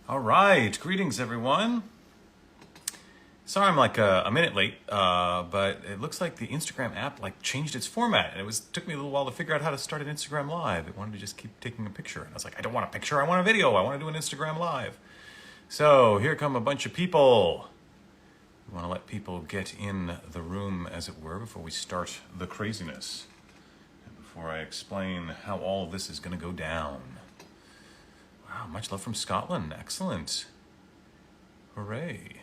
All right, greetings everyone. Sorry I'm like a minute late, but it looks like the Instagram app like changed its format, and took me a little while to figure out how to start an Instagram live. It wanted to just keep taking a picture, and I was like, I don't want a picture, I want a video, I want to do an Instagram live. So here come a bunch of people. We want to let people get in the room, as it were, before we start the craziness, and before I explain how all of this is going to go down. Wow, much love from Scotland. Excellent. Hooray.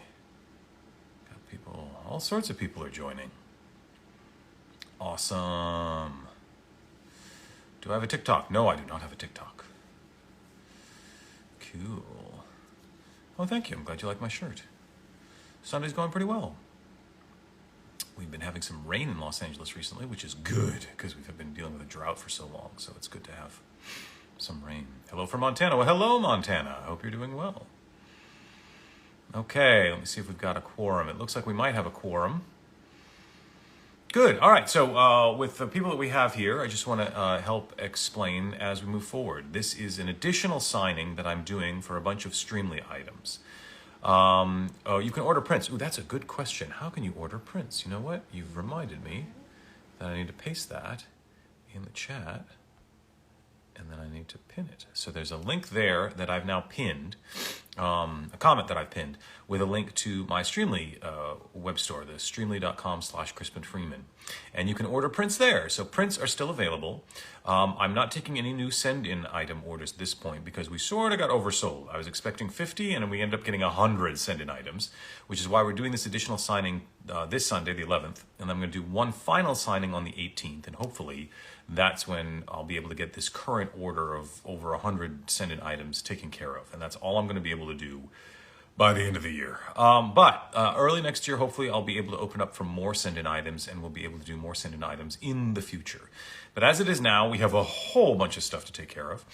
Got people, all sorts of people are joining. Awesome. Do I have a TikTok? No, I do not have a TikTok. Cool. Oh, thank you. I'm glad you like my shirt. Sunday's going pretty well. We've been having some rain in Los Angeles recently, which is good because we've been dealing with a drought for so long, so it's good to have some rain. Hello from Montana. Well, hello, Montana. I hope you're doing well. Okay, let me see if we've got a quorum. It looks like we might have a quorum. Good. All right, so with the people that we have here, I just want to help explain as we move forward. This is an additional signing that I'm doing for a bunch of Streamily items. Oh, you can order prints. Ooh, that's a good question. How can you order prints? You know what? You've reminded me that I need to paste that in the chat. And then I need to pin it. So there's a link there that I've now pinned, a comment that I've pinned with a link to my Streamily web store, the streamily.com/Crispin Freeman. And you can order prints there. So prints are still available. I'm not taking any new send-in item orders at this point because we sort of got oversold. I was expecting 50 and we ended up getting 100 send-in items, which is why we're doing this additional signing this Sunday, the 11th. And I'm going to do one final signing on the 18th. And hopefully that's when I'll be able to get this current order of over 100 send-in items taken care of. And that's all I'm going to be able to do by the end of the year. But early next year, hopefully I'll be able to open up for more send-in items and we'll be able to do more send-in items in the future. But as it is now, we have a whole bunch of stuff to take care of.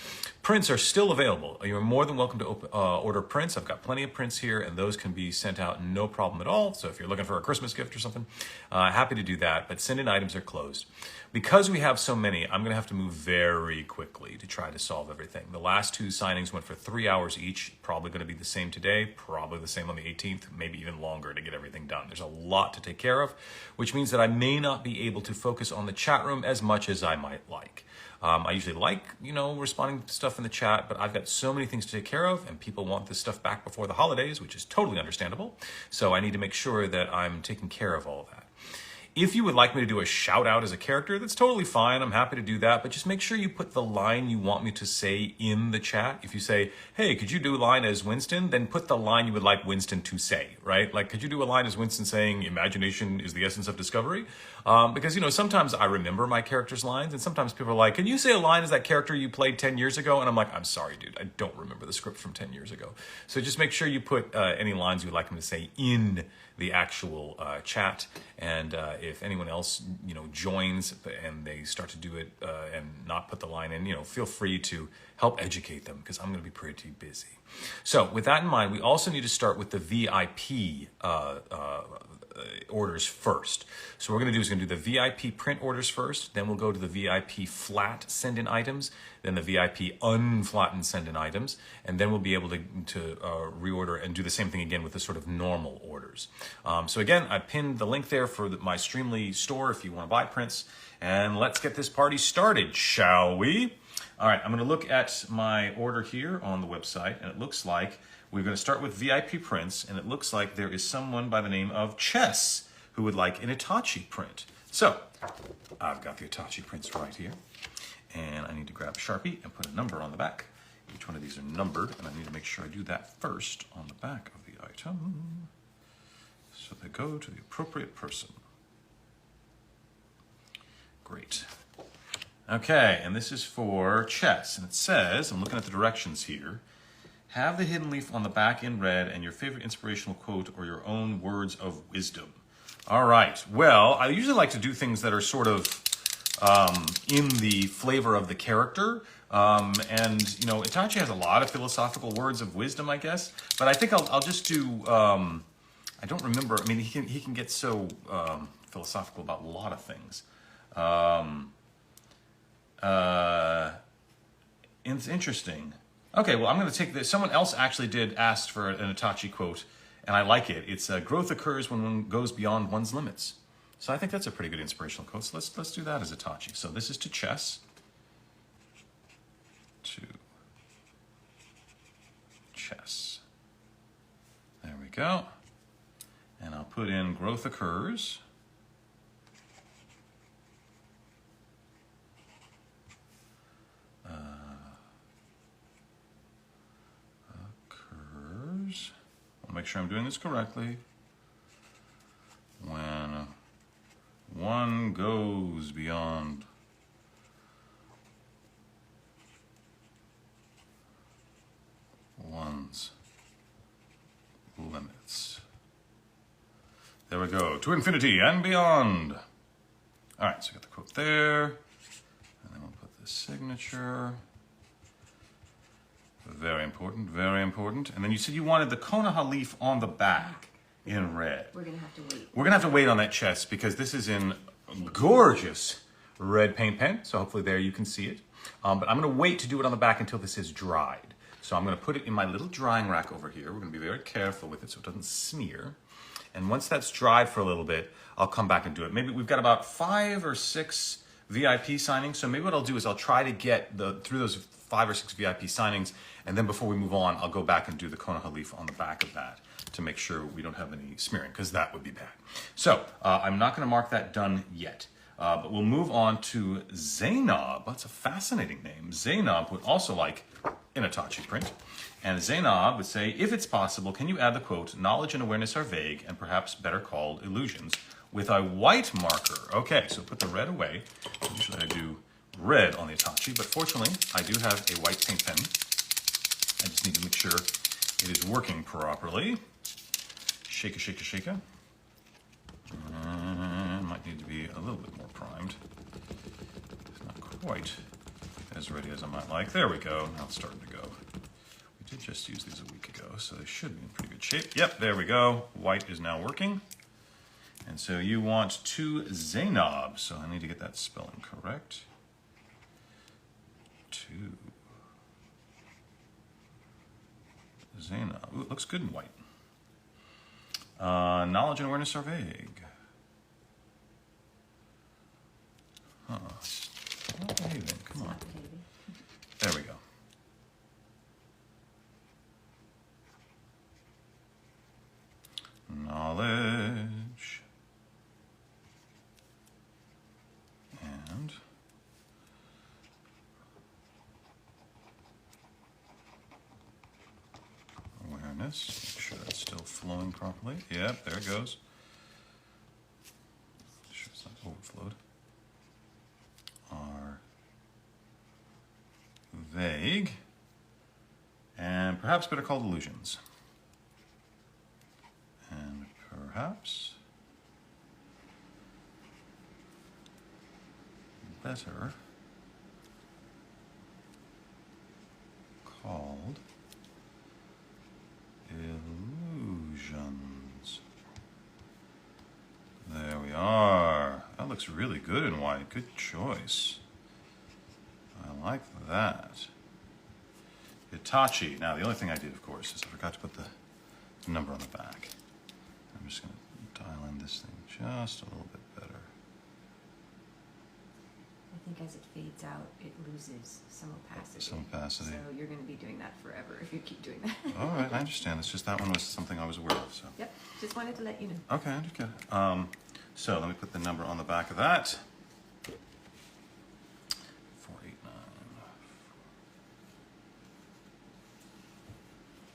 Prints are still available. You're more than welcome to order prints. I've got plenty of prints here and those can be sent out no problem at all. So if you're looking for a Christmas gift or something, happy to do that. But send-in items are closed. Because we have so many, I'm going to have to move very quickly to try to solve everything. The last two signings went for 3 hours each. Probably going to be the same today. Probably the same on the 18th. Maybe even longer to get everything done. There's a lot to take care of, which means that I may not be able to focus on the chat room as much as I might like. I usually like, responding to stuff in the chat, but I've got so many things to take care of and people want this stuff back before the holidays, which is totally understandable. So I need to make sure that I'm taking care of all of that. If you would like me to do a shout out as a character, that's totally fine. I'm happy to do that, but just make sure you put the line you want me to say in the chat. If you say, hey, could you do a line as Winston? Then put the line you would like Winston to say, right? Like, could you do a line as Winston saying, imagination is the essence of discovery? Because, sometimes I remember my character's lines and sometimes people are like, can you say a line as that character you played 10 years ago? And I'm like, I'm sorry, dude, I don't remember the script from 10 years ago. So just make sure you put any lines you'd like him to say in the actual chat. And if anyone else, joins and they start to do it and not put the line in, feel free to help educate them because I'm going to be pretty busy. So with that in mind, we also need to start with the VIP orders first. So what we're going to do is going to do the VIP print orders first, then we'll go to the VIP flat send-in items, then the VIP unflattened send-in items, and then we'll be able to reorder and do the same thing again with the sort of normal orders. So again, I pinned the link there for my Streamily store if you want to buy prints, and let's get this party started, shall we? All right, I'm going to look at my order here on the website, and it looks like we're going to start with VIP prints, and it looks like there is someone by the name of Chess who would like an Itachi print. So, I've got the Itachi prints right here, and I need to grab a Sharpie and put a number on the back. Each one of these are numbered, and I need to make sure I do that first on the back of the item, so they go to the appropriate person. Great. Okay, and this is for Chess, and it says, I'm looking at the directions here, have the hidden leaf on the back in red and your favorite inspirational quote or your own words of wisdom. All right. Well, I usually like to do things that are sort of in the flavor of the character. Itachi has a lot of philosophical words of wisdom, I guess. But I think I'll just do, I don't remember. I mean, he can get so philosophical about a lot of things. It's interesting. Okay, well, I'm going to take this. Someone else actually did ask for an Itachi quote, and I like it. It's growth occurs when one goes beyond one's limits. So I think that's a pretty good inspirational quote. So let's do that as Itachi. So this is to chess. To chess. There we go. And I'll put in growth occurs. I'll make sure I'm doing this correctly. When one goes beyond one's limits. There we go. To infinity and beyond. All right, so I got the quote there. And then we'll put the signature. Very important, very important. And then you said you wanted the Konoha leaf on the back in red. We're going to have to wait. We're going to have to wait on that chest because this is in gorgeous red paint pen. So hopefully there you can see it. But I'm going to wait to do it on the back until this is dried. So I'm going to put it in my little drying rack over here. We're going to be very careful with it so it doesn't smear. And once that's dried for a little bit, I'll come back and do it. Maybe we've got about 5 or 6 VIP signings. So maybe what I'll do is I'll try to get through those 5 or 6 VIP signings, and then before we move on, I'll go back and do the Konoha leaf on the back of that to make sure we don't have any smearing, because that would be bad. So I'm not going to mark that done yet, but we'll move on to Zainab. That's a fascinating name. Zainab would also like an Itachi print, and Zainab would say, if it's possible, can you add the quote, knowledge and awareness are vague and perhaps better called illusions, with a white marker. Okay, so put the red away. Usually I do red on the Itachi, but fortunately I do have a white paint pen. I just need to make sure it is working properly. Shake a, shake a, shake a. Might need to be a little bit more primed. It's not quite as ready as I might like. There we go, now it's starting to go. We did just use these a week ago, so they should be in pretty good shape. Yep, there we go. White is now working. And so you want to Zainab, so I need to get that spelling correct. To Zainab. Ooh, it looks good in white. Knowledge and awareness are vague. Huh. Not behaving. Come on. There we go. Knowledge and awareness. Make sure that's still flowing properly. Yep, there it goes. Make sure it's not overflowed. Are vague and perhaps better called illusions. And perhaps better called illusions. There we are. That looks really good in white. Good choice. I like that. Itachi. Now, the only thing I did, of course, is I forgot to put the number on the back. I'm just going to dial in this thing just a little bit better. I think as it fades out, it loses some opacity. Some opacity. So you're going to be doing that forever if you keep doing that. All right, I understand. It's just that one was something I was aware of. So. Yep, just wanted to let you know. Okay, I understand. So let me put the number on the back of that. 489.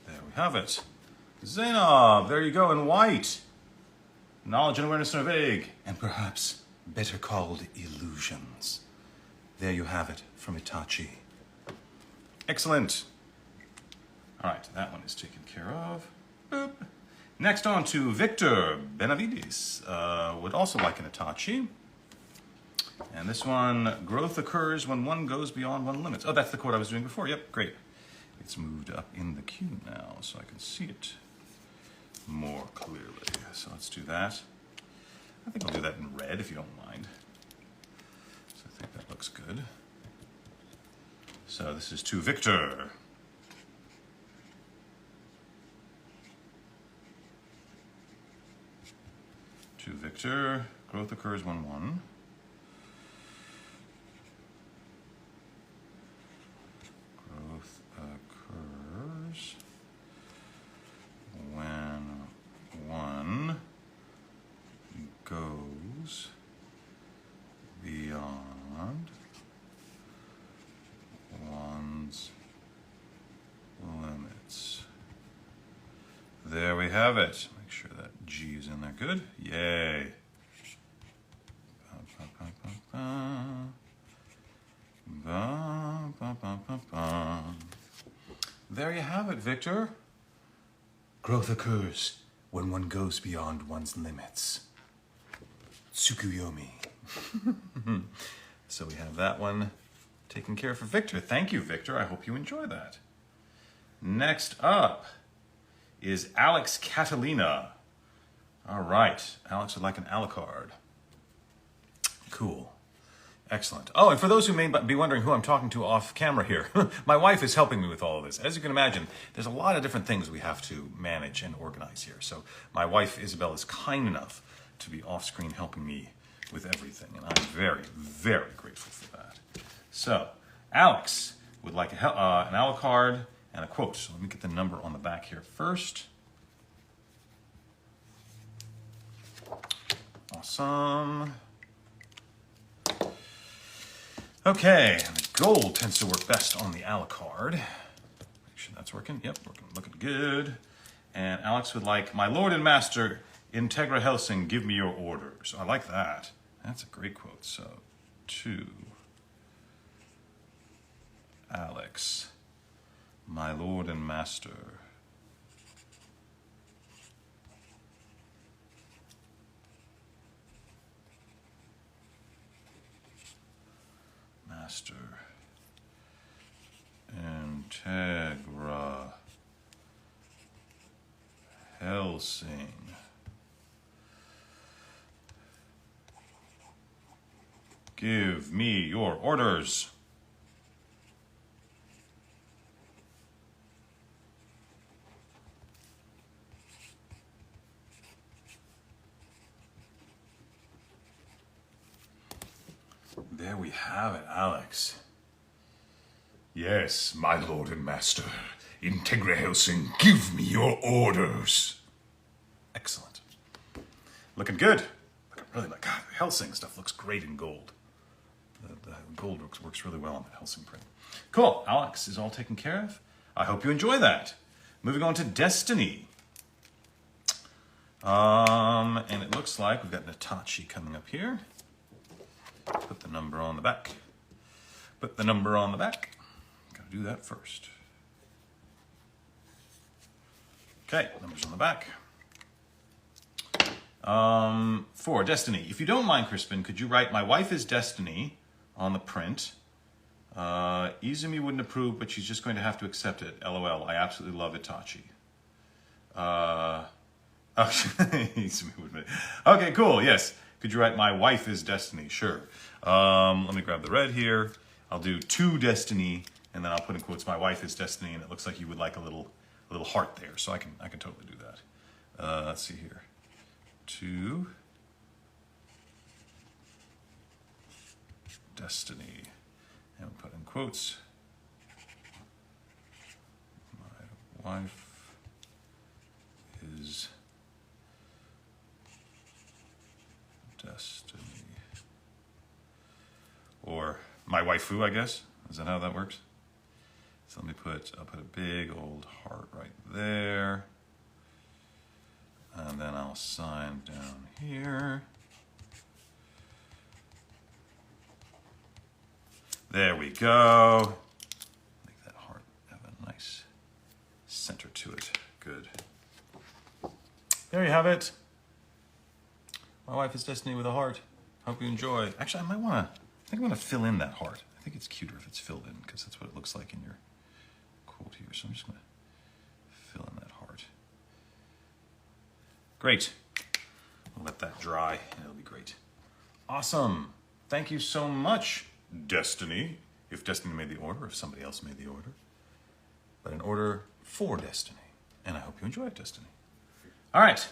There we have it. Zainab, there you go in white. Knowledge and awareness are vague, and perhaps better called illusions. There you have it from Itachi. Excellent. All right, that one is taken care of. Boop. Next on to Victor Benavides. Would also like an Itachi. And this one, growth occurs when one goes beyond one limits. Oh, that's the quote I was doing before. Yep, great. It's moved up in the queue now so I can see it more clearly. So let's do that. I think I'll do that in red if you don't mind. So I think that looks good. So this is to Victor. Victor. Growth occurs when one. Growth occurs when one goes beyond one's limits. There we have it. Make sure that G is in there. Good. Yay. There you have it, Victor. Growth occurs when one goes beyond one's limits. Tsukuyomi. So we have that one taken care of for Victor. Thank you, Victor. I hope you enjoy that. Next up is Alex Catalina. All right. Alex would like an Alucard. Cool. Excellent. Oh, and for those who may be wondering who I'm talking to off camera here, my wife is helping me with all of this. As you can imagine, there's a lot of different things we have to manage and organize here. So my wife, Isabel, is kind enough to be off screen helping me with everything. And I'm very, very grateful for that. So Alex would like an Alucard and a quote. So let me get the number on the back here first. Awesome. Okay, and gold tends to work best on the Alucard. Make sure that's working. Yep, looking good. And Alex would like, my lord and master, Integra Hellsing, give me your orders. I like that. That's a great quote. So, to Alex, my lord and master. Master Integra Hellsing. Give me your orders. There we have it, Alex. Yes, my lord and master. Integra Hellsing, give me your orders. Excellent. Looking good. Looking really like, God, the Hellsing stuff looks great in gold. The gold works really well on that Hellsing print. Cool, Alex is all taken care of. I hope you enjoy that. Moving on to Destiny. And it looks like we've got Itachi coming up here. Put the number on the back. Put the number on the back. Gotta do that first. Okay, numbers on the back. For Destiny. If you don't mind, Crispin, could you write, my wife is Destiny on the print. Izumi wouldn't approve, but she's just going to have to accept it. LOL, I absolutely love Itachi. Okay, cool, yes. Could you write, my wife is Destiny? Sure. Let me grab the red here. I'll do to Destiny, and then I'll put in quotes, my wife is Destiny, and it looks like you would like a little heart there, so I can totally do that. Let's see here. To Destiny, and we'll put in quotes, my wife is Destiny. Or my waifu, I guess. Is that how that works? So let me I'll put a big old heart right there. And then I'll sign down here. There we go. Make that heart have a nice center to it. Good. There you have it. My wife is Destiny with a heart. Hope you enjoy. Actually, I think I'm gonna fill in that heart. I think it's cuter if it's filled in because that's what it looks like in your quote here. So I'm just gonna fill in that heart. Great. We'll let that dry and it'll be great. Awesome. Thank you so much, Destiny. If Destiny made the order, if somebody else made the order. But an order for Destiny. And I hope you enjoyed Destiny. All right.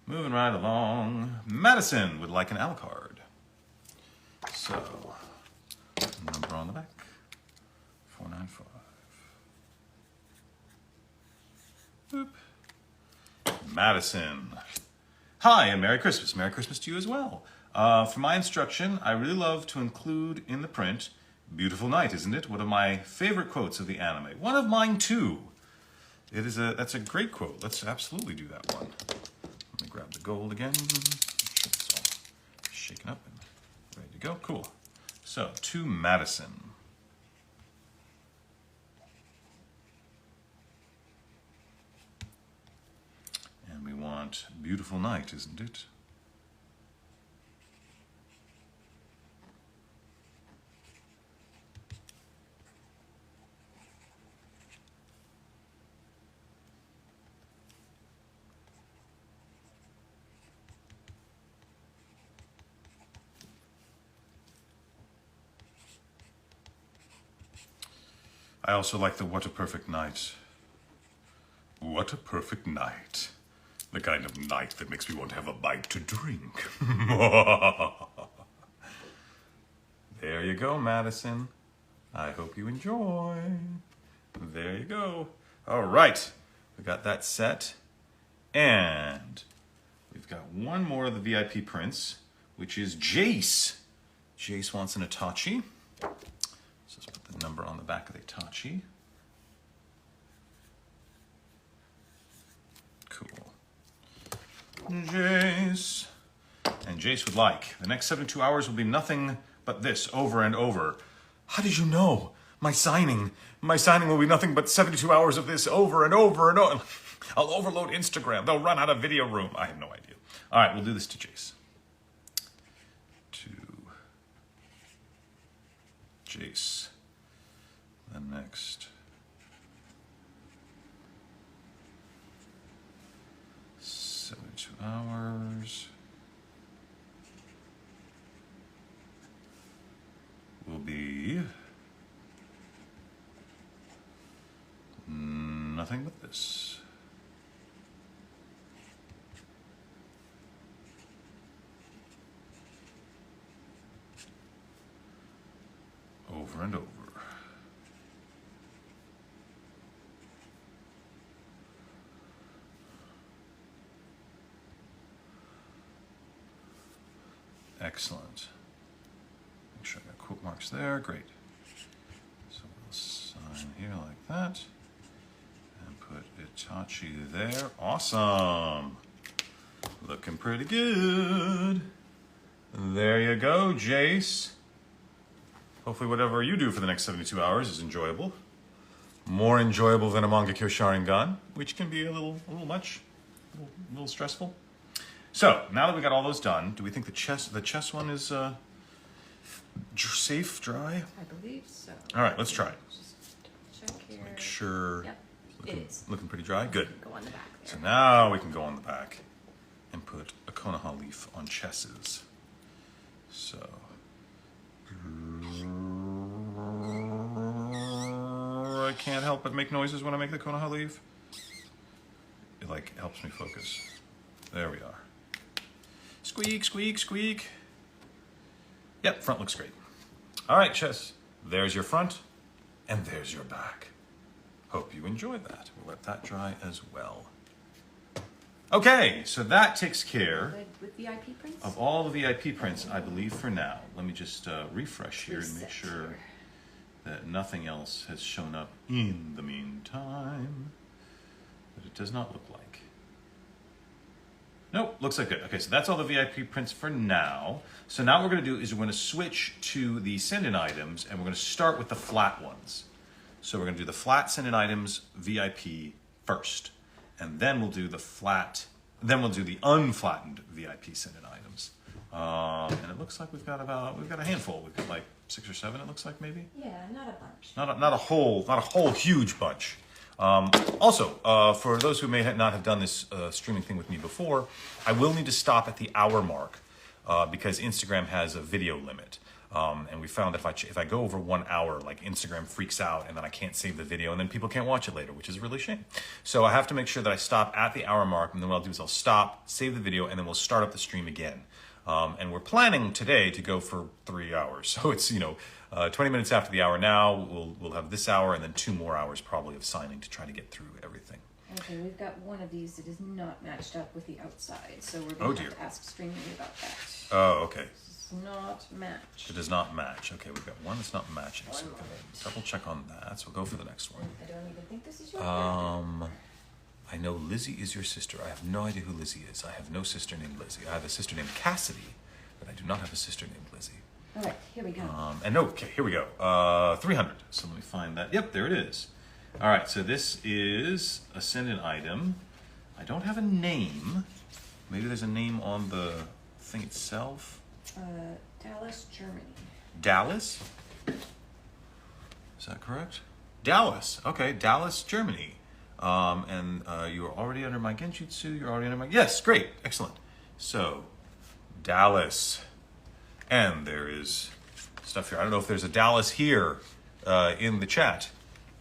Moving right along. Madison would like an Alucard. So, number on the back. 495. Boop. Madison. Hi, and Merry Christmas. Merry Christmas to you as well. For my instruction, I really love to include in the print, beautiful night, isn't it? One of my favorite quotes of the anime. One of mine too. That's a great quote. Let's absolutely do that one. Let me grab the gold again. Make sure it's all shaken up and ready to go. Cool. So, to Madison. And we want beautiful night, isn't it? I also like the what a perfect night. What a perfect night. The kind of night that makes me want to have a bite to drink. There you go, Madison. I hope you enjoy. There you go. All right, we got that set. And we've got one more of the VIP prints, which is Jace. Jace wants an Itachi. So let's put the number on the back of the Itachi. Cool. Jace. And Jace would like, the next 72 hours will be nothing but this over and over. How did you know? My signing will be nothing but 72 hours of this over and over and over. I'll overload Instagram. They'll run out of video room. I have no idea. All right, we'll do this to Jace. To Jace. The next 72 hours will be nothing but this. Over and over. Excellent. Make sure I got quote marks there. Great. So we'll sign here like that. And put Itachi there. Awesome. Looking pretty good. There you go, Jace. Hopefully whatever you do for the next 72 hours is enjoyable. More enjoyable than a Mangekyo Sharingan, which can be a little much, a little stressful. So, now that we got all those done, do we think the chess one is safe, dry? I believe so. All right, let's try it. Just check here. Make sure. Yep, it is. Looking pretty dry? Good. Go on the back there. So now we can go on the back and put a Konoha leaf on chesses. So. I can't help but make noises when I make the Konoha leaf. It like helps me focus. There we are. Squeak, squeak, squeak. Yep, front looks great. All right, chess. There's your front, and there's your back. Hope you enjoyed that. We'll let that dry as well. Okay, so that takes care With VIP prints? of all the VIP prints, I believe, for now. Let me just refresh here and make sure that nothing else has shown up in the meantime. But it does not look like. Nope, looks like good. Okay, so that's all the VIP prints for now. So now what we're going to do is we're going to switch to the send-in items, and we're going to start with the flat ones. So we're going to do the flat send-in items VIP first, and then we'll do the unflattened VIP send-in items. And it looks like we've got a handful. We've got like 6 or 7. It looks like maybe. Yeah, not a bunch. Not a whole huge bunch. Also, for those who may not have done this streaming thing with me before, I will need to stop at the hour mark because Instagram has a video limit. And we found that if I go over 1 hour, like Instagram freaks out and then I can't save the video and then people can't watch it later, which is a really shame. So I have to make sure that I stop at the hour mark, and then what I'll do is I'll stop, save the video, and then we'll start up the stream again. And we're planning today to go for 3 hours. So it's, 20 minutes after the hour now, we'll have this hour and then 2 more hours probably of signing to try to get through everything. Okay, we've got one of these that is not matched up with the outside, so we're going to have to ask Streamily about that. Oh, okay. It's not matched. It does not match. Okay, we've got one that's not matching, so we're going to double check on that. So we'll go for the next one. I don't even think this is your character. I know Lizzie is your sister. I have no idea who Lizzie is. I have no sister named Lizzie. I have a sister named Cassidy, but I do not have a sister named Lizzie. All right, here we go. Here we go. 300. So let me find that. Yep, there it is. All right, so this is a send-in item. I don't have a name. Maybe there's a name on the thing itself. Dallas, Germany. Dallas? Is that correct? Dallas. Okay, Dallas, Germany. And you are already under my genjutsu. You're already under my... Yes, great. Excellent. So, Dallas. And there is stuff here. I don't know if there's a Dallas here in the chat.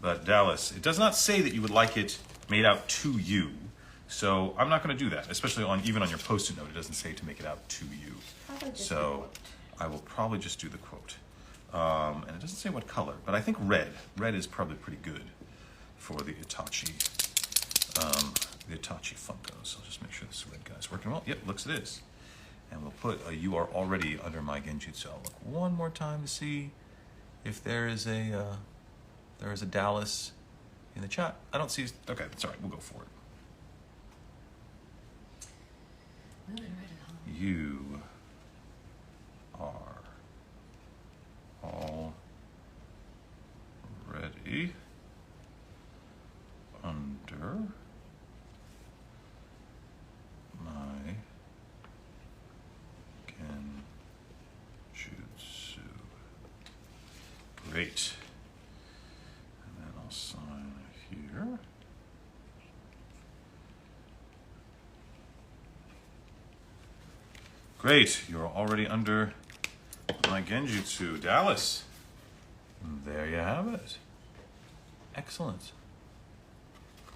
But Dallas, it does not say that you would like it made out to you. So I'm not going to do that, especially even on your post-it note. It doesn't say to make it out to you. So I will probably just do the quote. And it doesn't say what color, but I think red. Red is probably pretty good for the Itachi Funko. So I'll just make sure this red guy's working well. Yep, looks it is. And we'll put you are already under my genjutsu. I'll look one more time to see if there is a Dallas in the chat. I don't see. Okay, that's all right. We'll go for it. Moving right along. You are already under my genjutsu. Great. And then I'll sign here. Great, you're already under my genjutsu. Dallas. There you have it. Excellent.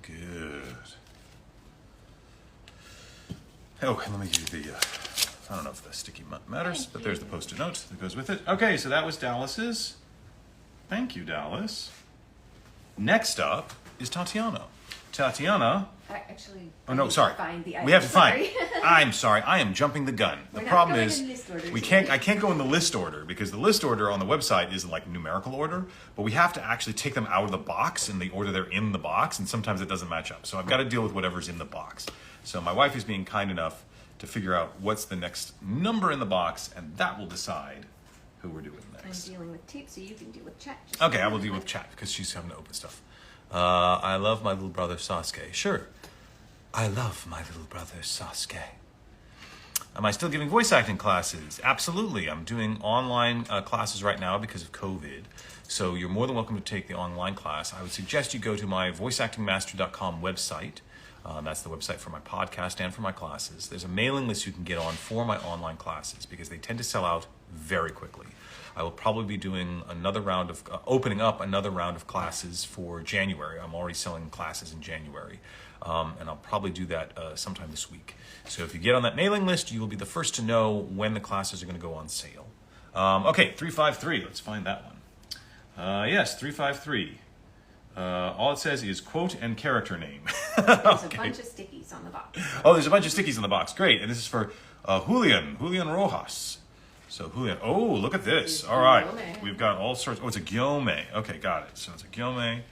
Good. Oh, and let me give you the, I don't know if the sticky matters, but there's the post-it note that goes with it. Okay, so that was Dallas's. Thank you, Dallas. Next up is Tatiana. Tatiana. Actually, oh no, sorry. We have to find. I'm sorry. I am jumping the gun. The problem is I can't go in the list order because the list order on the website is like numerical order, but we have to actually take them out of the box in the order they're in the box, and sometimes it doesn't match up. So I've got to deal with whatever's in the box. So my wife is being kind enough to figure out what's the next number in the box, and that will decide who we're doing next. I'm dealing with tape, so you can deal with chat. Okay, I will deal with chat because she's having to open stuff. I love my little brother Sasuke. Sure. I love my little brother Sasuke. Am I still giving voice acting classes? Absolutely. I'm doing online classes right now because of COVID. So you're more than welcome to take the online class. I would suggest you go to my voiceactingmaster.com website. That's the website for my podcast and for my classes. There's a mailing list you can get on for my online classes because they tend to sell out very quickly. I will probably be doing another round of, opening up another round of classes for January. I'm already selling classes in January. And I'll probably do that sometime this week. So if you get on that mailing list, you will be the first to know when the classes are going to go on sale. Okay, 353. Let's find that one. Yes, 353. All it says is quote and character name. There's a bunch of stickies on the box. Oh, there's a bunch of stickies on the box. Great. And this is for Julian Rojas. So Julian, oh, look at this. All right. We've got all sorts. Oh, it's a Gyomei. Okay, got it. So it's a Gyomei.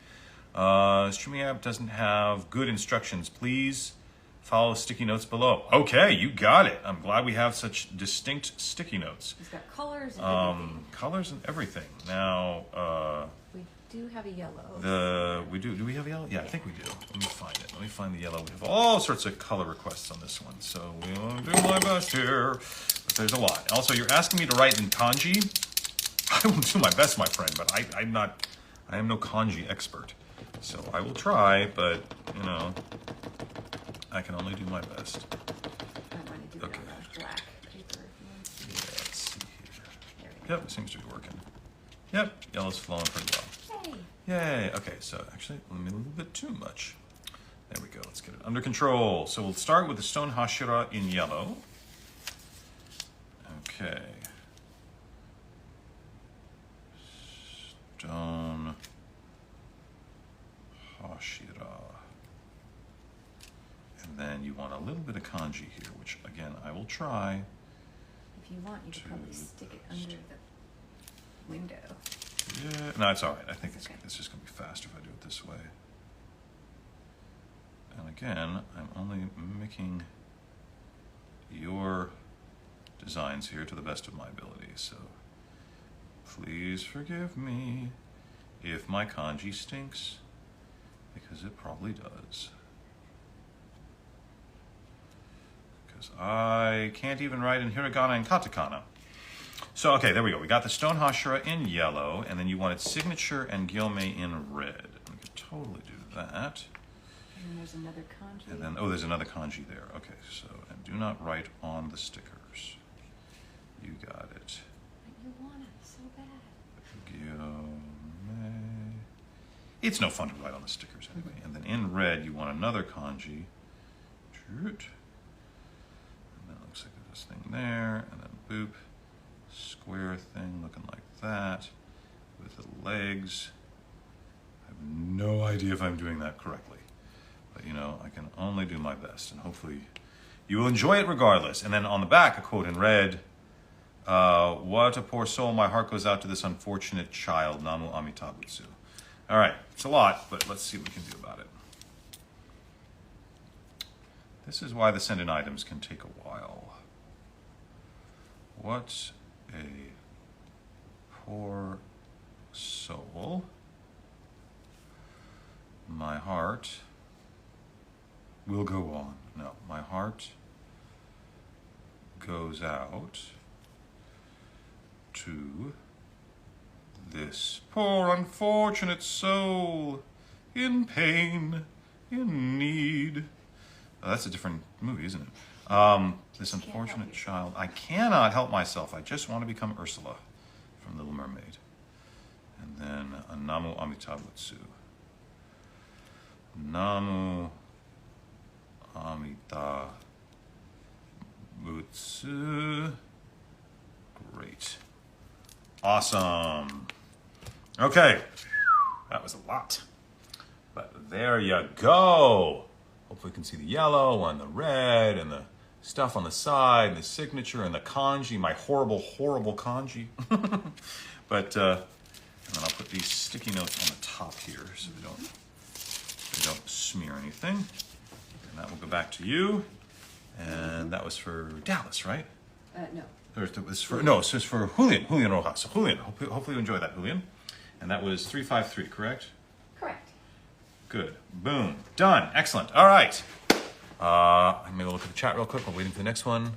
Streaming app doesn't have good instructions. Please follow sticky notes below. Okay, you got it. I'm glad we have such distinct sticky notes. It's got colors and everything. Colors and everything. Now, we do have a yellow. Do we have a yellow? Yeah, I think we do. Let me find it. Let me find the yellow. We have all sorts of color requests on this one, so we'll do my best here. But there's a lot. Also, you're asking me to write in kanji. I will do my best, my friend, but I am no kanji expert. So I will try, but, I can only do my best. I want to do it on black paper. Yeah, let's see here. Yep, it seems to be working. Yep, yellow's flowing pretty well. Yay. Okay, so actually, let me a little bit too much. There we go. Let's get it under control. So we'll start with the stone hashira in yellow. Okay. Stone hashira. And then you want a little bit of kanji here, which again, I will try. If you want, you could probably stick it under the window. Yeah, no, it's all right. I think okay. it's just going to be faster if I do it this way. And again, I'm only mimicking your designs here to the best of my ability, so please forgive me if my kanji stinks, because it probably does. Because I can't even write in hiragana and katakana. So, okay, there we go. We got the stone hashira in yellow, and then you wanted signature and gyomei in red. We could totally do that. And then there's another kanji. And then, oh, there's another kanji there. Okay, so, and do not write on the stickers. You got it. But you want it so bad. Gyomei. It's no fun to write on the stickers anyway. And then in red, you want another kanji. And then it looks like this thing there, and then boop. Square thing looking like that with the legs. I have no idea if I'm doing that correctly, but you know, I can only do my best, and hopefully you will enjoy it regardless. And then on the back, a quote in red, what a poor soul, my heart goes out to this unfortunate child, Namu Amitabutsu. All right, it's a lot, but let's see what we can do about it. This is why the send-in items can take a while. What a poor soul. My heart will go on. No, my heart goes out to this poor unfortunate soul in pain, in need. Oh, that's a different movie, isn't it? This unfortunate child. I cannot help myself. I just want to become Ursula from Little Mermaid. And then a Namu Amitabutsu. Namu Amitabutsu. Great. Awesome. Okay. That was a lot. But there you go. Hopefully you can see the yellow and the red and the stuff on the side, and the signature and the kanji, my horrible, horrible kanji. But, and then I'll put these sticky notes on the top here so they don't smear anything. And that will go back to you. And that was for Dallas, right? No. It was for, no, so it's for Julian Rojas. So Julian, hopefully you enjoy that, Julian. And that was 353, correct? Correct. Good. Boom. Done. Excellent. All right. I'm going to look at the chat real quick. I'm waiting for the next one.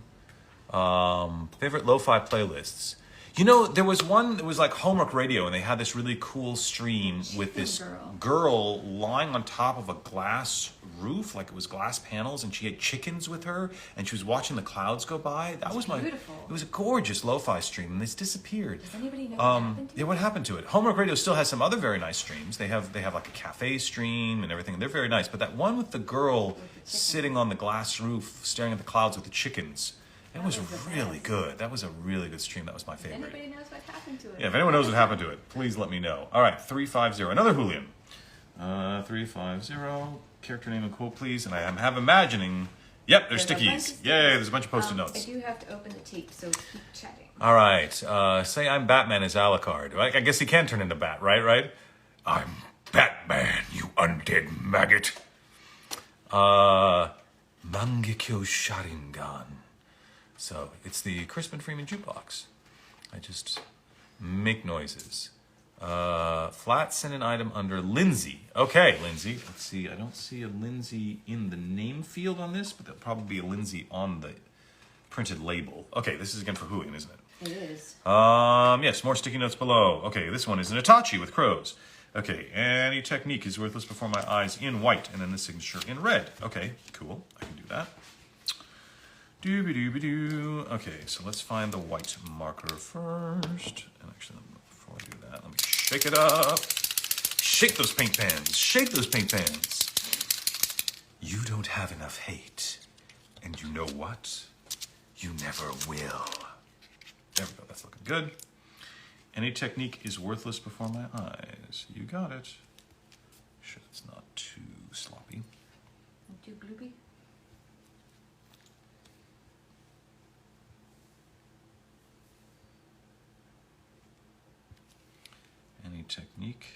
Favorite lo-fi playlists. You know, there was one that was like Homework Radio, and they had this really cool stream with this girl lying on top of a glass roof, like it was glass panels, and she had chickens with her, and she was watching the clouds go by. That was beautiful. It was a gorgeous lo-fi stream, and it's disappeared. Does anybody know what happened to it? Yeah, what happened to it? Homework Radio still has some other very nice streams. They have like a cafe stream and everything, and they're very nice. But that one with the girl sitting on the glass roof, staring at the clouds with the chickens. It was really good. That was a really good stream. That was my favorite. If anybody knows what happened to it. Yeah, if anyone knows what happened to it, please let me know. All right, 350. Another Julian. 350. Character name and quote, please. And I am imagining. Yep, there's stickies. Yay, there's a bunch of Post-it notes. I do have to open the tape, so keep chatting. All right. Say I'm Batman as Alucard. I guess he can turn into Bat, right? I'm Batman, you undead maggot. Mangekyo Sharingan. So it's the Crispin Freeman jukebox. I just make noises. Flat send an item under Lindsay. Okay, Lindsay. Let's see. I don't see a Lindsay in the name field on this, but there'll probably be a Lindsay on the printed label. Okay, this is again for Julian, isn't it? It is. Yes, more sticky notes below. Okay, this one is an Itachi with crows. Okay, any technique is worthless before my eyes in white, and then the signature in red. Okay, cool. I can do that. Dooby-dooby-doo. Okay, so let's find the white marker first. And actually, before I do that, let me shake it up. Shake those paint pans. Shake those paint pans. You don't have enough hate. And you know what? You never will. There we go. That's looking good. Any technique is worthless before my eyes. You got it. Sure, it's not too sloppy. Too gloopy? Any technique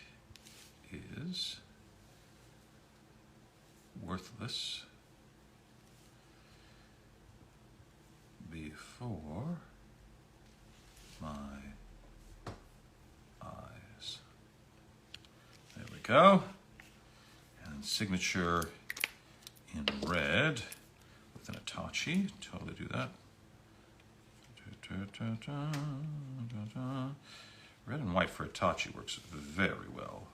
is worthless before my eyes. There we go. And signature in red with an Itachi. Totally do that. Red and white for Itachi works very well.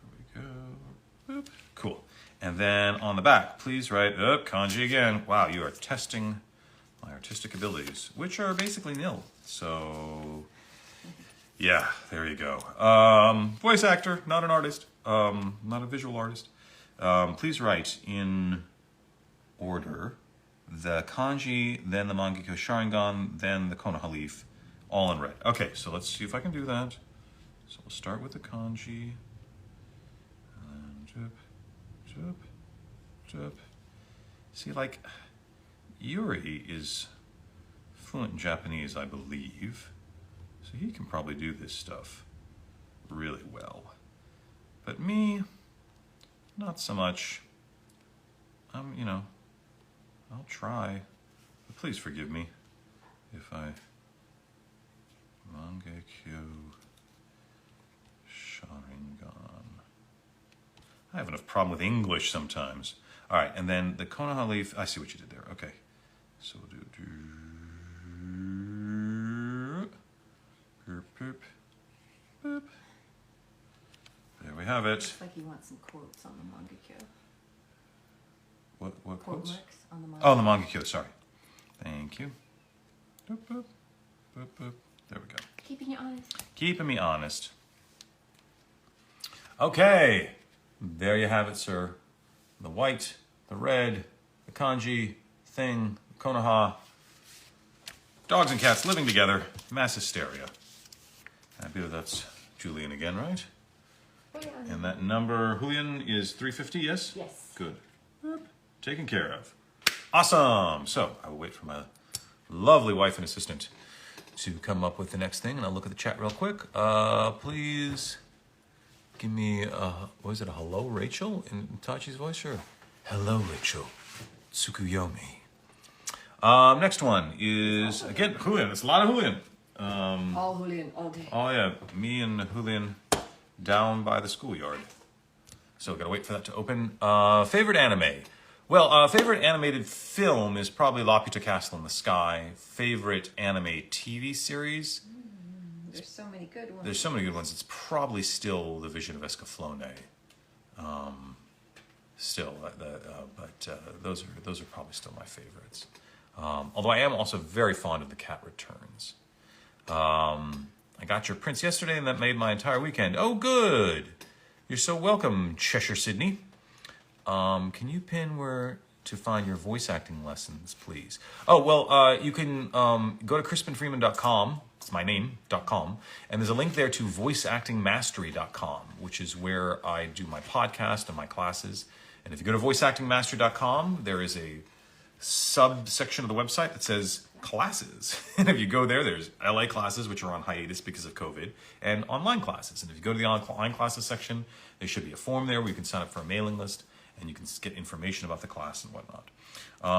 There we go. Boop. Cool. And then on the back, please write, kanji again. Wow, you are testing my artistic abilities, which are basically nil. So, yeah, there you go. Voice actor, not an artist, not a visual artist. Please write in order the kanji, then the Mangekyo Sharingan, then the Konoha leaf, all in red. Okay, so let's see if I can do that. So we'll start with the kanji. And then jup, jup, jup. See, like, Yuri is fluent in Japanese, I believe. So he can probably do this stuff really well. But me, not so much. You know, I'll try, but please forgive me if I Mangekyo Sharingan. I have enough problem with English sometimes. All right, and then the Konoha leaf. I see what you did there. Okay, so we'll do boop, boop, boop. There we have it. Looks like you want some quotes on the Mangekyo. What Quote quotes? marks on the Mangekyo. Oh, the Mangekyo, sorry. Thank you. Boop, boop, boop, boop. There we go. Keeping you honest. Keeping me honest. Okay. There you have it, sir. The white, the red, the kanji, thing, Konoha. Dogs and cats living together. Mass hysteria. I believe that's Julian again, right? Oh, yeah. And that number, Julian, is 350, yes? Yes. Good. Boop. Taken care of. Awesome. So I will wait for my lovely wife and assistant to come up with the next thing, and I'll look at the chat real quick. Please give me, what is it, a hello, Rachel, in Tachi's voice? Sure. Hello, Rachel. Tsukuyomi. Next one is, again, Julian. It's a lot of Julian. All Julian, all day. Oh, yeah. Me and Julian down by the schoolyard. So gotta wait for that to open. Favorite anime? Well, favorite animated film is probably Laputa Castle in the Sky. Favorite anime TV series? There's so many good ones. There's so many good ones. It's probably still The Vision of Escaflowne. Those are probably still my favorites. Although I am also very fond of The Cat Returns. I got your prints yesterday, and that made my entire weekend. Oh, good. You're so welcome, Cheshire Sydney. Can you pin where to find your voice acting lessons, please? Oh, well, you can go to crispinfreeman.com. It's my name.com. And there's a link there to voiceactingmastery.com, which is where I do my podcast and my classes. And if you go to voiceactingmastery.com, there is a subsection of the website that says classes. And if you go there, there's LA classes, which are on hiatus because of COVID, and online classes. And if you go to the online classes section, there should be a form there where you can sign up for a mailing list and you can get information about the class and whatnot.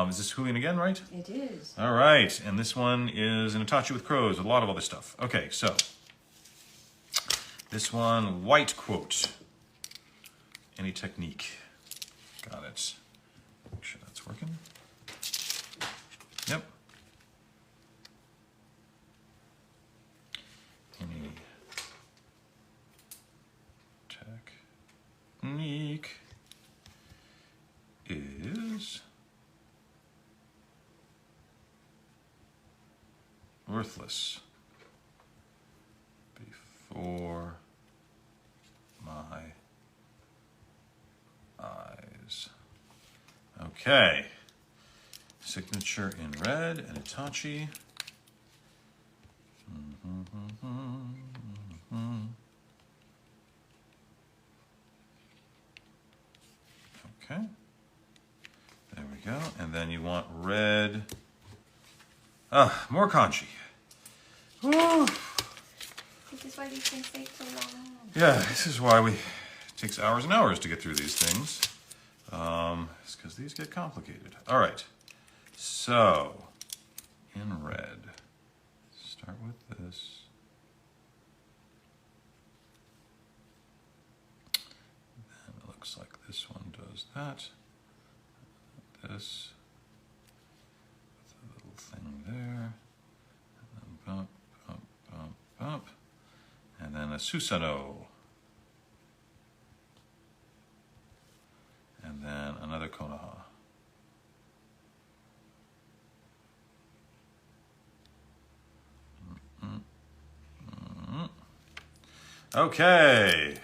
Is this Julian again, right? It is. All right. And this one is an Itachi with crows, a lot of other stuff. Okay, so this one, white quote. Any technique. Got it. Make sure that's working. Yep. Any technique is worthless before my eyes. Okay. Signature in red and Itachi. Okay. There we go. And then you want red. More kanji. Woo. This is why these things take so long. Yeah, this is why it takes hours and hours to get through these things. It's because these get complicated. All right. So, in red, start with this. Then it looks like this one does that. This. With a little thing there. And then bump, bump, bump, bump. And then a Susanoo. And then another Konoha. Okay.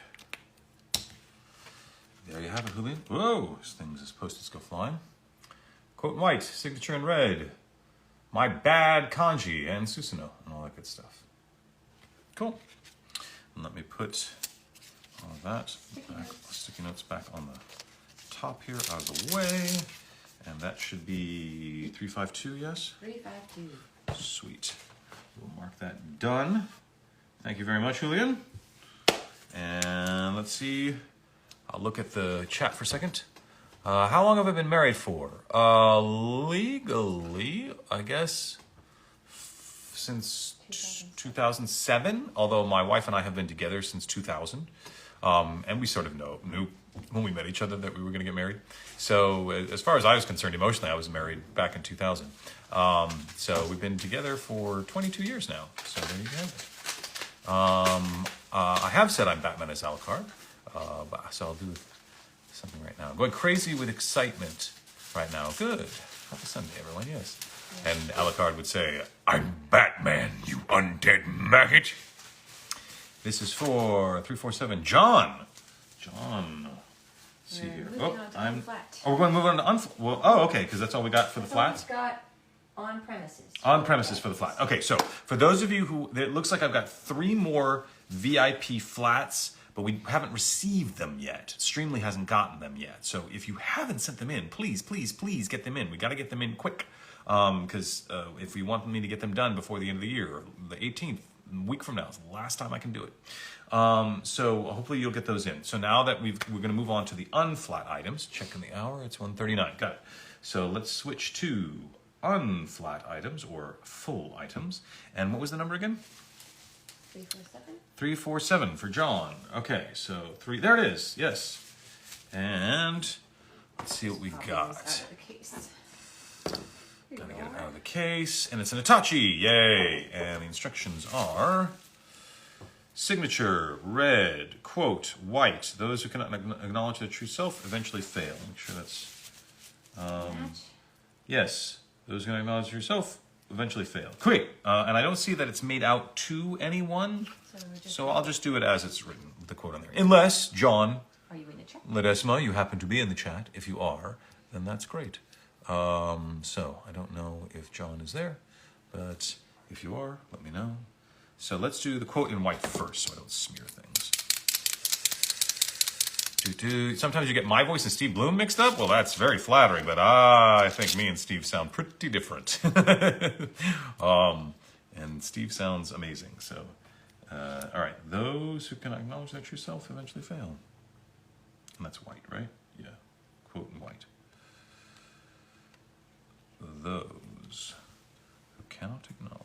There you have it, Julian. Whoa, this thing's as post-its go flying. Quote in white, signature in red. My bad kanji and Susanoo and all that good stuff. Cool. And let me put all of that sticky notes back on the top here out of the way. And that should be 352, yes? 352. Sweet. We'll mark that done. Thank you very much, Julian. And let's see. I'll look at the chat for a second. How long have I been married for? Legally, I guess, since 2007. Although my wife and I have been together since 2000. And we sort of knew when we met each other that we were going to get married. So as far as I was concerned, emotionally, I was married back in 2000. So we've been together for 22 years now. So there you have it. I have said I'm Batman as Alucard, so I'll do something right now. I'm going crazy with excitement right now. Good. Happy Sunday, everyone, yes. And Alucard would say, I'm Batman, you undead maggot. This is for 347. John. Let's see here. We're going to move on to unflat. Well, oh, okay, because that's all we got for the flats. We've got on premises. On premises for the flat. Okay, so for those of you who, it looks like I've got 3 more VIP flats, but we haven't received them yet. Streamily hasn't gotten them yet. So if you haven't sent them in, please, please, please get them in. We got to get them in quick, because if we want me to get them done before the end of the year, the 18th, a week from now is the last time I can do it. So hopefully you'll get those in. So now that we're going to move on to the unflat items. Checking the hour, it's 1:39. Got it. So let's switch to unflat items or full items. And what was the number again? 347. 347 for John. Okay, so 3. There it is. Yes. And let's see what we got. Out of the case. Gotta get it out of the case. And it's an Itachi. Yay. And the instructions are signature, red, quote, white. Those who cannot acknowledge their true self eventually fail. Make sure that's... yes. Those who cannot acknowledge their self eventually fail. Great. And I don't see that it's made out to anyone. So I'll just do it as it's written, with the quote on there. Unless, John, are you in the chat? Ledesma, you happen to be in the chat. If you are, then that's great. So I don't know if John is there, but if you are, let me know. So let's do the quote in white first so I don't smear things. Sometimes you get my voice and Steve Bloom mixed up. Well, that's very flattering, but I think me and Steve sound pretty different. And Steve sounds amazing. So, all right. Those who cannot acknowledge their true self eventually fail. And that's white, right? Yeah. Quote in white. Those who cannot acknowledge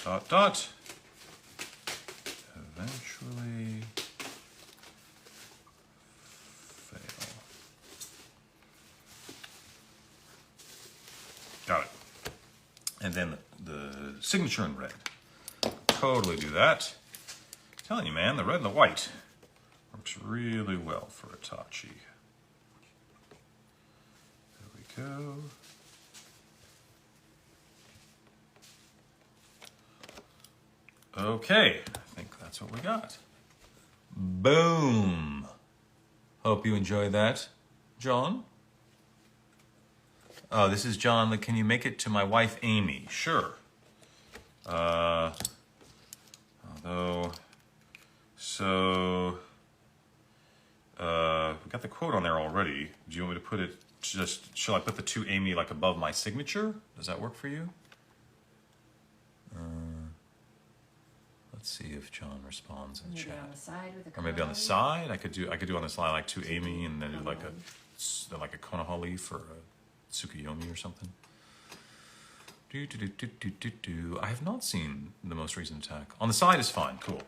dot dot. Eventually fail. Got it. And then the signature in red. Totally do that. I'm telling you, man, the red and the white works really well for Itachi. There we go. Okay, I think that's what we got. Boom. Hope you enjoyed that, John. Oh, this is John. Can you make it to my wife, Amy? Sure. We got the quote on there already. Do you want me to put it just, shall I put the to Amy like above my signature? Does that work for you? Let's see if John responds in the chat. On the side with a or maybe on the side. I could do on the side like to Amy and then do like a konoha leaf or a tsukuyomi or something. I have not seen the most recent attack. On the side is fine. Cool.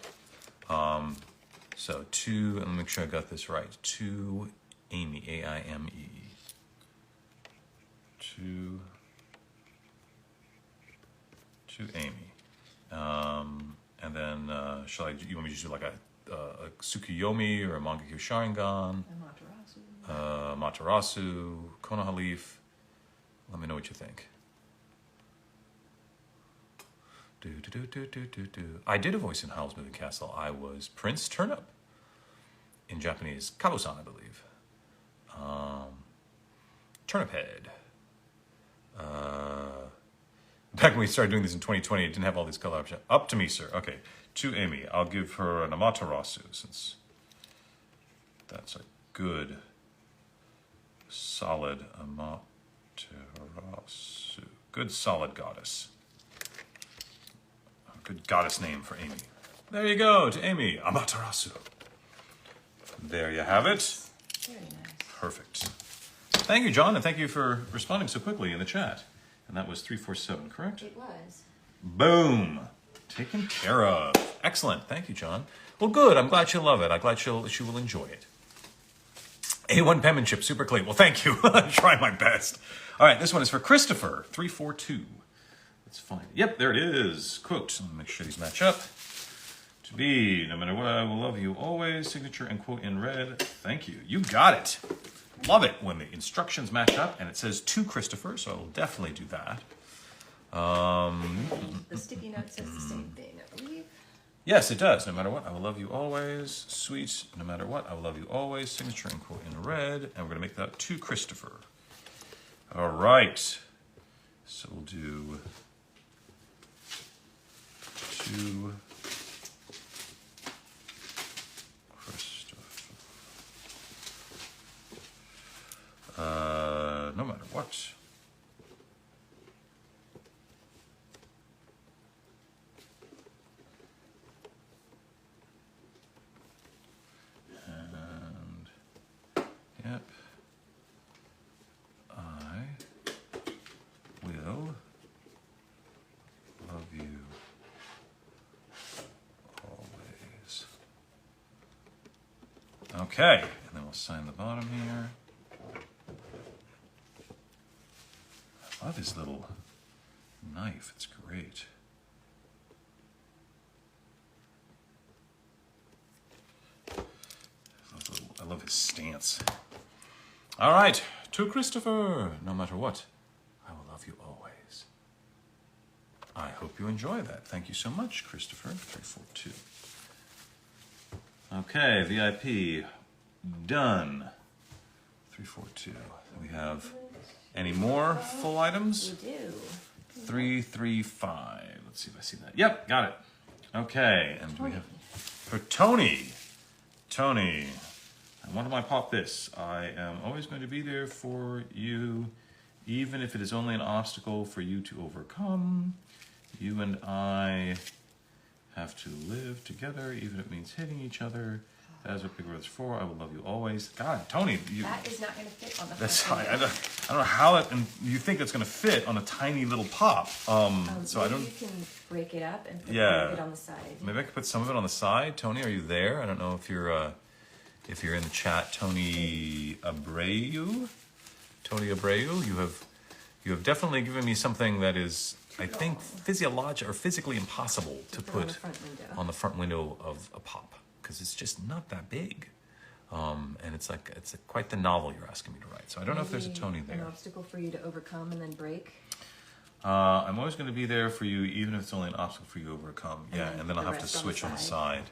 So to, and let me make sure I got this right. To Amy, A-I-M-E. To Amy. And then, you want me to just do like a Tsukuyomi or a Mangekyo Sharingan? Materasu, Konoha leaf. Let me know what you think. I did a voice in Howl's Moving Castle. I was Prince Turnip. In Japanese, Kabo-san, I believe. Turnip Head. Back when we started doing this in 2020, it didn't have all these color options. Up to me, sir. Okay, to Amy. I'll give her an Amaterasu, since that's a good, solid Amaterasu. Good, solid goddess. A good goddess name for Amy. There you go, to Amy. Amaterasu. There you have it. Very nice. Perfect. Thank you, John, and thank you for responding so quickly in the chat. And that was 347, correct? It was. Boom. Taken care of. Excellent. Thank you, John. Well, good. I'm glad she'll love it. I'm glad she will enjoy it. A1 penmanship, super clean. Well, thank you. I'll try my best. All right, this one is for Christopher, 342. Let's find it. Yep, there it is. Quote. Let me make sure these match up. To be, no matter what, I will love you always. Signature and quote in red. Thank you. You got it. Love it when the instructions match up and it says to Christopher, so I will definitely do that. The sticky note says the same thing, I believe. Yes, it does. No matter what, I will love you always. Sweet. No matter what, I will love you always. Signature and quote in red. And we're going to make that to Christopher. All right. So we'll do to no matter what. And, yep. I will love you always. Okay, and then we'll sign the bottom here. I love his little knife. It's great. I love his stance. All right, to Christopher. No matter what, I will love you always. I hope you enjoy that. Thank you so much, Christopher. 342. Okay, VIP done. 342. We have any more full items? We do. 335. Let's see if I see that. Yep, got it. Okay, and we have for Tony. Tony, when do I pop this? I am always going to be there for you, even if it is only an obstacle for you to overcome. You and I have to live together, even if it means hitting each other. That's what Big Brother's for. I will love you always. God, Tony, that is not going to fit on the that's front I don't know how that, and you think that's going to fit on a tiny little pop. So I don't. You can break it up and put Yeah. some of it on the side. Maybe I could put some of it on the side. Tony, are you there? I don't know if you're in the chat. Tony Abreu, you have definitely given me something that is, I think, physically impossible to put on the front window of a pop, because it's just not that big. And it's quite the novel you're asking me to write. So I don't know if there's a Tony there. An obstacle for you to overcome and then break. I'm always going to be there for you, even if it's only an obstacle for you to overcome. Yeah, and then I'll have to switch on the side.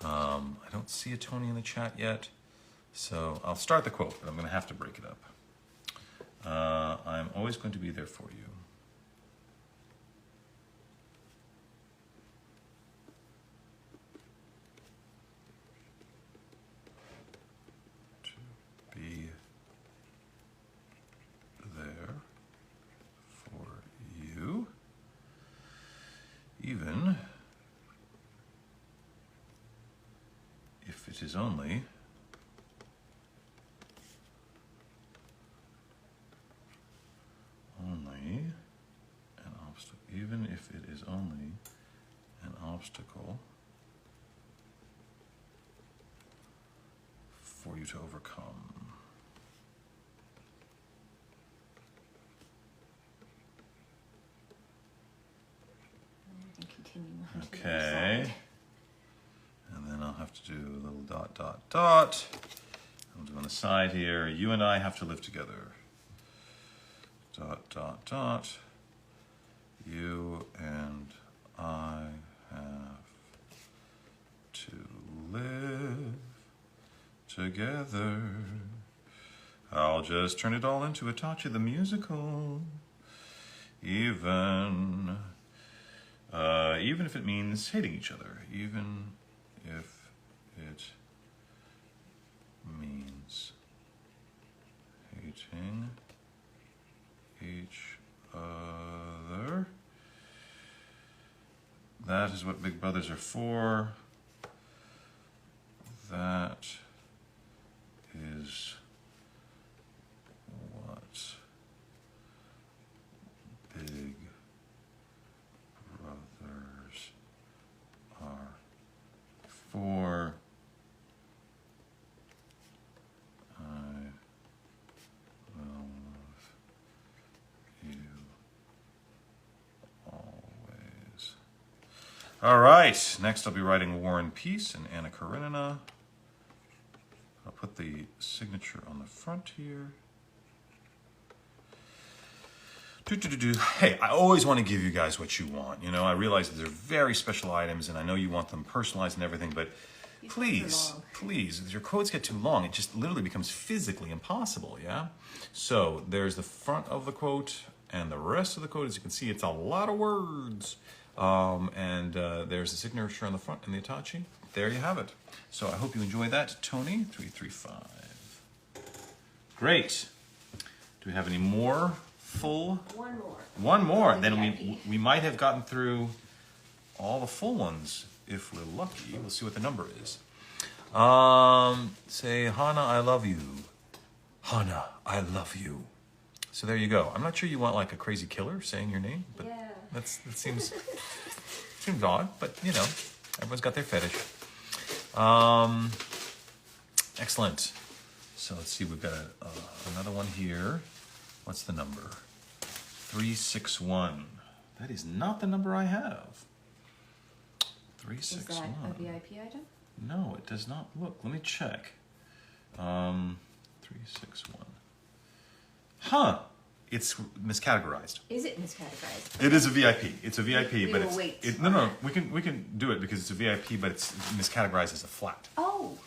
I don't see a Tony in the chat yet, so I'll start the quote, but I'm going to have to break it up. I'm always going to be there for you. Be there for you, even if it is only an obstacle, even if it is only an obstacle for you to overcome. Okay. And then I'll have to do a little dot, dot, dot. I'll do on the side here. You and I have to live together. Dot, dot, dot. You and I have to live together. I'll just turn it all into Itachi the musical. Even if it means hating each other. Even if it means hating each other. That is what big brothers are for. That is what big brothers are for. I will love you always. All right, next I'll be writing War and Peace and Anna Karenina. I'll put the signature on the front here. Hey, I always want to give you guys what you want. You know, I realize that they're very special items, and I know you want them personalized and everything, but please, if your quotes get too long, it just literally becomes physically impossible, yeah? So there's the front of the quote, and the rest of the quote, as you can see, it's a lot of words. There's the signature on the front and the Itachi. There you have it. So I hope you enjoy that. Tony, 335. Great. Do we have any more full? One more. Then we might have gotten through all the full ones if we're lucky. We'll see what the number is. Say, Hana, I love you. Hana, I love you. So there you go. I'm not sure you want like a crazy killer saying your name, but yeah. that seems odd, but you know, everyone's got their fetish. Excellent. So let's see, we've got another one here. What's the number? 361. That is not the number I have. 361. Is that a VIP item? No, it does not look. Let me check. 361. Huh. It's miscategorized. Is it miscategorized? It is a VIP. It's a VIP, but no. We can do it because it's a VIP, but it's miscategorized as a flat. Oh.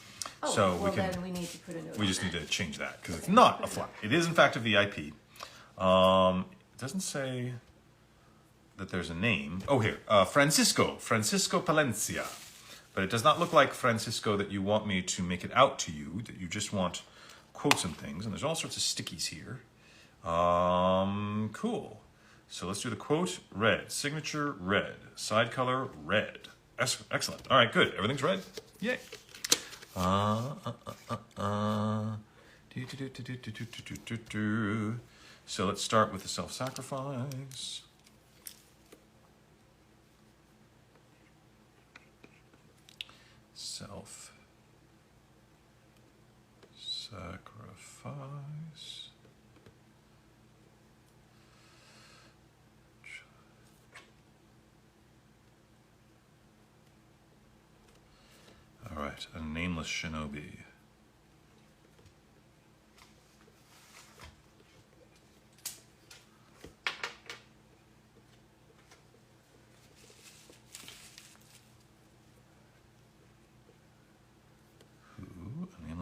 So then we need to put a note. We just need to change that because it's not a flat. It is in fact a VIP. It doesn't say that there's a name. Oh, here, Francisco Palencia, but it does not look like Francisco that you want me to make it out to you. That you just want quotes and things, and there's all sorts of stickies here. Cool. So let's do the quote. Red. Signature, red. Side color, red. Excellent. All right, good. Everything's red. Yay. So let's start with the self-sacrifice. Self-sacrifice. All right, a nameless shinobi.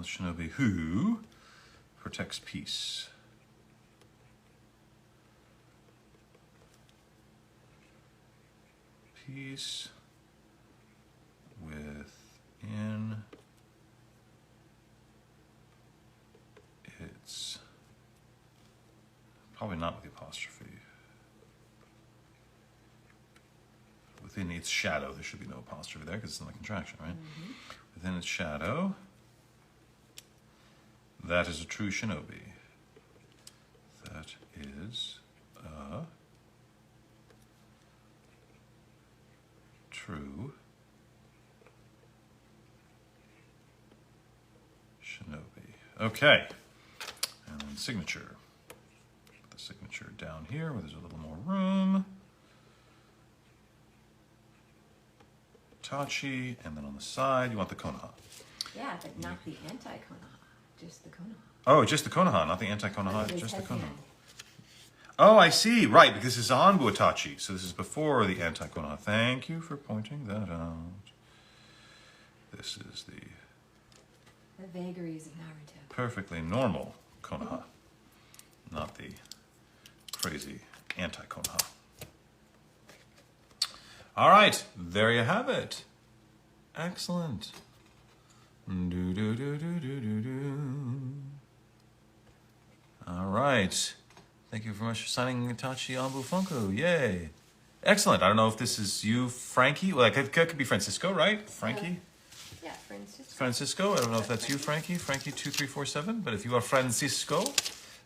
Shinobi who protects peace. Peace within its, probably not with the apostrophe. Within its shadow, there should be no apostrophe there because it's not a contraction, right? Mm-hmm. Within its shadow. That is a true shinobi. That is a true shinobi. Okay. And then signature. Put the signature down here where there's a little more room. Itachi, and then on the side, you want the Konoha. Yeah, but not the anti-Konoha. Just the Konoha. Oh, just the Konoha, not the anti-Konoha, just the Konoha. Oh, I see. Right, because this is Anbu Itachi, so this is before the anti-Konoha. Thank you for pointing that out. This is the vagaries of Naruto. Perfectly normal Konoha, not the crazy anti-Konoha. All right, there you have it. Excellent. All right. Thank you very much for signing Itachi Anbu Funko. Yay. Excellent. I don't know if this is you, Frankie. Well, it could be Francisco, right? Frankie? Yeah, Francisco. Francisco. I don't know if that's you, Frankie. Frankie2347. But if you are Francisco,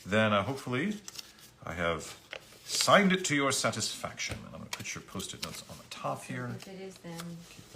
then hopefully I have signed it to your satisfaction. And I'm going to put your Post-it notes on the top here. If it is, then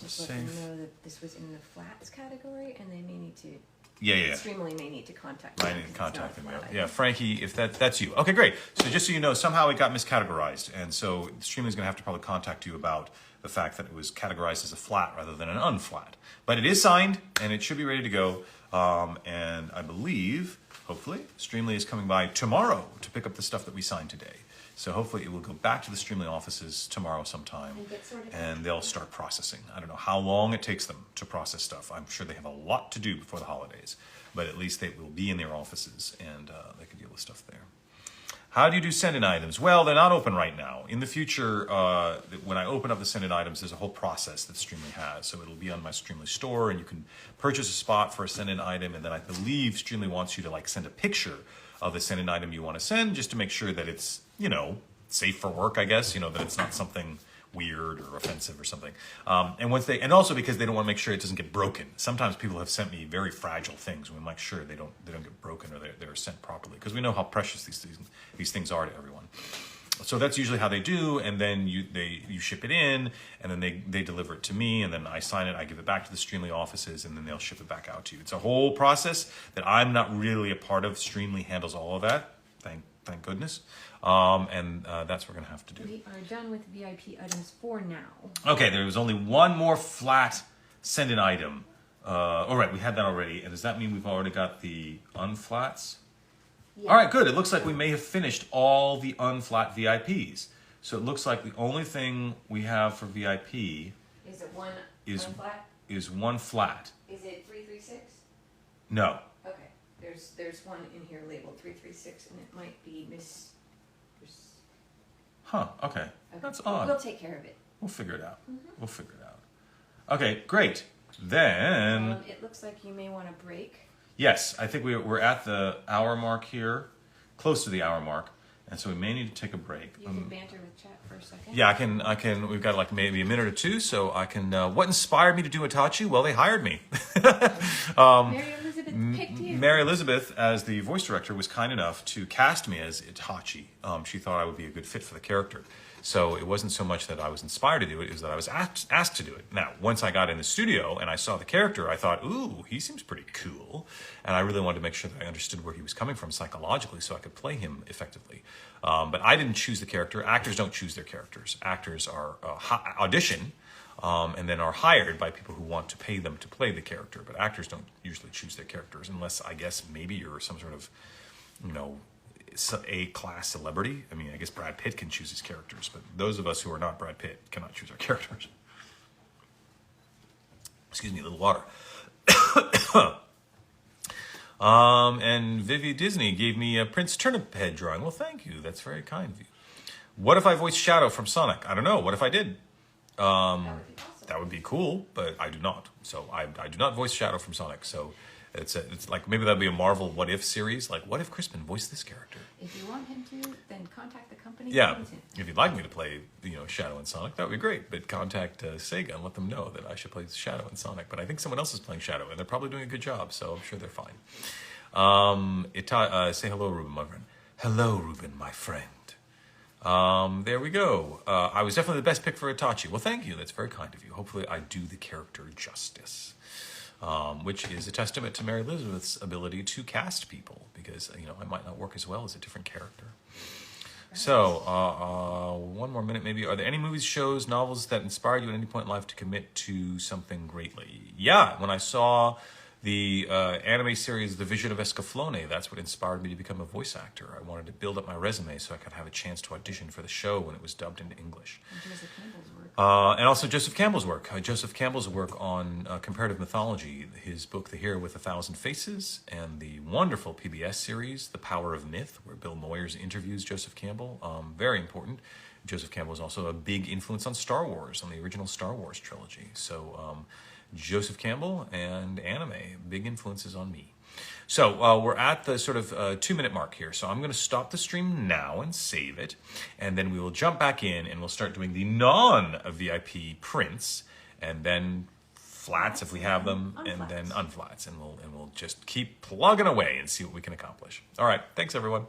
just let them know that this was in the flats category, and they may need to. Yeah. Streamily may need to contact them. I need to contact them. Yeah, Frankie, if that's you. Okay, great. So just so you know, somehow it got miscategorized, and so Streamly's going to have to probably contact you about the fact that it was categorized as a flat rather than an unflat. But it is signed, and it should be ready to go. And I believe, hopefully, Streamly is coming by tomorrow to pick up the stuff that we signed today. So hopefully it will go back to the Streamly offices tomorrow sometime, and they'll start processing. I don't know how long it takes them to process stuff. I'm sure they have a lot to do before the holidays, but at least they will be in their offices, and they can deal with stuff there. How do you do send-in items? Well, they're not open right now. In the future, when I open up the send-in items, there's a whole process that Streamly has. So it'll be on my Streamly store, and you can purchase a spot for a send-in item, and then I believe Streamly wants you to send a picture of the send-in item you want to send, just to make sure that it's, safe for work, I guess, that it's not something weird or offensive or something. And also because they don't want to make sure it doesn't get broken. Sometimes people have sent me very fragile things. We make sure they don't get broken or they're sent properly, because we know how precious these things are to everyone. So that's usually how they do, and then you ship it in, and then they deliver it to me, and then I sign it, I give it back to the Streamly offices, and then they'll ship it back out to you. It's a whole process that I'm not really a part of. Streamly handles all of that, thank goodness. And that's what we're going to have to do. We are done with VIP items for now. Okay, there was only one more flat send-in item. All right, we had that already, and does that mean we've already got the unflats? Yeah. All right, good. It looks like we may have finished all the unflat VIPs. So it looks like the only thing we have for VIP is it one flat? Is one flat. Is it 336? No. Okay. There's one in here labeled 336, and it might be Miss. Huh. Okay. That's odd. We'll take care of it. We'll figure it out. Mm-hmm. We'll figure it out. Okay. Great. Then. It looks like you may want to break. Yes, I think we're at the hour mark here, close to the hour mark. And so we may need to take a break. You can banter with chat for a second. Yeah, I can. We've got like maybe a minute or two, so I can. What inspired me to do Itachi? Well, they hired me. Mary Elizabeth picked you. Mary Elizabeth, as the voice director, was kind enough to cast me as Itachi. She thought I would be a good fit for the character. So it wasn't so much that I was inspired to do it, it was that I was asked to do it. Now, once I got in the studio and I saw the character, I thought, ooh, he seems pretty cool. And I really wanted to make sure that I understood where he was coming from psychologically so I could play him effectively. But I didn't choose the character. Actors don't choose their characters. Actors are audition and then are hired by people who want to pay them to play the character. But actors don't usually choose their characters unless, I guess, maybe you're some sort of, A-class celebrity. I mean, I guess Brad Pitt can choose his characters, but those of us who are not Brad Pitt cannot choose our characters. Excuse me, a little water. And Vivi Disney gave me a Prince Turnip Head drawing. Well, thank you. That's very kind of you. What if I voiced Shadow from Sonic? I don't know. What if I did? That would be awesome. That would be cool, but I do not. So I do not voice Shadow from Sonic. So it's like maybe that'd be a Marvel What If series. Like, what if Crispin voiced this character? If you want him to, then contact the company. Yeah, if you'd like me to play, Shadow and Sonic, that would be great. But contact Sega and let them know that I should play Shadow and Sonic. But I think someone else is playing Shadow, and they're probably doing a good job, so I'm sure they're fine. Say hello, Ruben, my friend. Hello, Ruben, my friend. There we go. I was definitely the best pick for Itachi. Well, thank you. That's very kind of you. Hopefully, I do the character justice. Which is a testament to Mary Elizabeth's ability to cast people, because I might not work as well as a different character. Right. So, one more minute maybe. Are there any movies, shows, novels that inspired you at any point in life to commit to something greatly? Yeah, when I saw the anime series The Vision of Escaflowne, that's what inspired me to become a voice actor. I wanted to build up my resume so I could have a chance to audition for the show when it was dubbed into English. And Joseph Campbell's work. And also Joseph Campbell's work. Joseph Campbell's work on comparative mythology, his book The Hero with a Thousand Faces, and the wonderful PBS series The Power of Myth, where Bill Moyers interviews Joseph Campbell. Very important. Joseph Campbell is also a big influence on Star Wars, on the original Star Wars trilogy. So Joseph Campbell and anime, big influences on me. So we're at the sort of 2-minute mark here. So I'm going to stop the stream now and save it. And then we will jump back in and we'll start doing the non-VIP prints and then flats if we have them, and then unflats. And we'll just keep plugging away and see what we can accomplish. All right. Thanks, everyone.